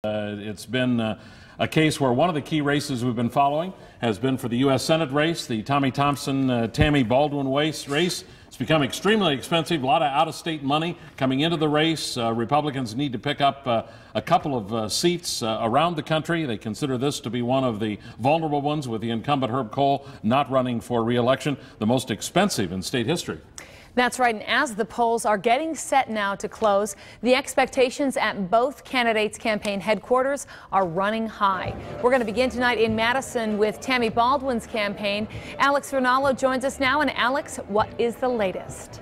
It's been a case where one of the key races we've been following has been for the U.S. Senate race, the Tommy Thompson, Tammy Baldwin race. It's become extremely expensive, a lot of out-of-state money coming into the race. Republicans need to pick up a couple of seats around the country. They consider this to be one of the vulnerable ones, with the incumbent Herb Kohl not running for re-election, the most expensive in state history. That's right, and as the polls are getting set now to close, the expectations at both candidates' campaign headquarters are running high. We're going to begin tonight in Madison with Tammy Baldwin's campaign. Alex Vernallo joins us now. And Alex, what is the latest?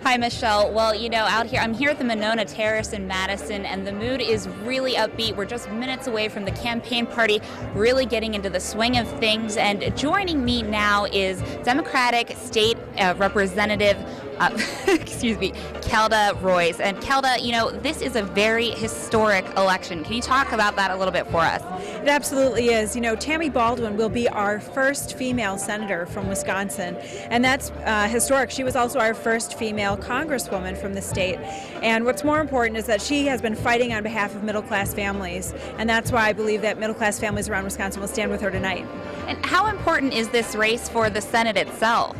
Hi, Michelle. Well, you know, out here, I'm here at the Monona Terrace in Madison, and the mood is really upbeat. We're just minutes away from the campaign party really getting into the swing of things. And joining me now is Democratic State Representative Kelda Royce. And Kelda, you know, this is a very historic election. Can you talk about that a little bit for us? It absolutely is. You know, Tammy Baldwin will be our first female senator from Wisconsin, and that's historic. She was also our first female congresswoman from the state. And what's more important is that she has been fighting on behalf of middle-class families, and that's why I believe that middle-class families around Wisconsin will stand with her tonight. And how important is this race for the Senate itself?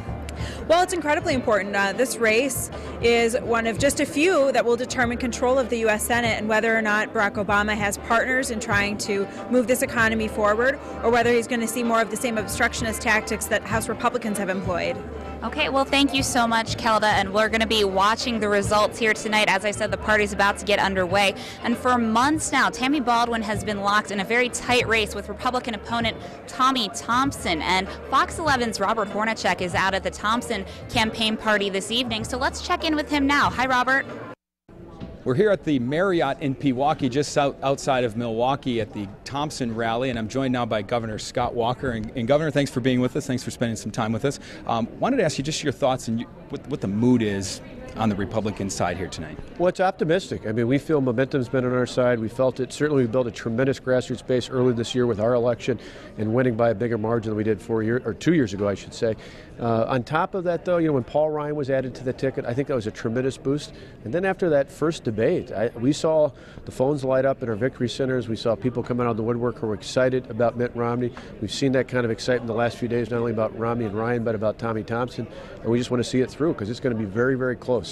Well, it's incredibly important. This race is one of just a few that will determine control of the U.S. Senate and whether or not Barack Obama has partners in trying to move this economy forward, or whether he's going to see more of the same obstructionist tactics that House Republicans have employed. Okay, well, thank you so much, Kelda, and we're going to be watching the results here tonight. As I said, the party's about to get underway, and for months now, Tammy Baldwin has been locked in a very tight race with Republican opponent Tommy Thompson, and Fox 11's Robert Hornacek is out at the Thompson campaign party this evening, so let's check in with him now. Hi, Robert. We're here at the Marriott in Pewaukee, just outside of Milwaukee at the Thompson rally, and I'm joined now by Governor Scott Walker. And Governor, thanks for being with us. Thanks for spending some time with us. Wanted to ask you just your thoughts and what the mood is on the Republican side here tonight. Well, it's optimistic. I mean, we feel momentum's been on our side. We felt it. Certainly, we built a tremendous grassroots base early this year with our election and winning by a bigger margin than we did 2 years ago, I should say. On top of that, though, you know, when Paul Ryan was added to the ticket, I think that was a tremendous boost. And then after that first debate, we saw the phones light up in our victory centers. We saw people coming out of the woodwork who were excited about Mitt Romney. We've seen that kind of excitement the last few days, not only about Romney and Ryan, but about Tommy Thompson. And we just want to see it through because it's going to be very, very close.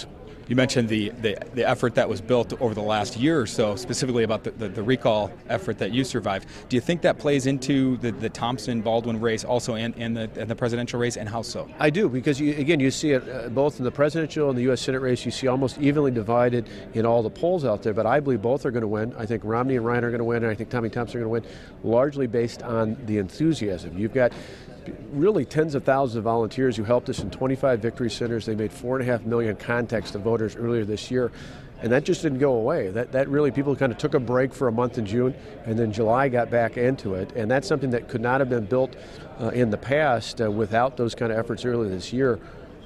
You mentioned the effort that was built over the last year or so, specifically about the recall effort that you survived. Do you think that plays into the Thompson-Baldwin race also and the presidential race, and how so? I do, because, you see it both in the presidential and the U.S. Senate race. You see almost evenly divided in all the polls out there, but I believe both are going to win. I think Romney and Ryan are going to win, and I think Tommy Thompson are going to win, largely based on the enthusiasm. You've got really tens of thousands of volunteers who helped us in 25 victory centers. They made 4.5 million contacts to voters earlier this year, and that just didn't go away. That really, people kind of took a break for a month in June, and then July got back into it, and that's something that could not have been built in the past without those kind of efforts earlier this year.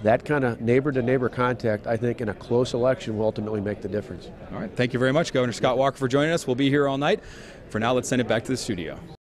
That kind of neighbor-to-neighbor contact, I think, in a close election will ultimately make the difference. All right, thank you very much, Governor Scott Walker, for joining us. We'll be here all night. For now, let's send it back to the studio.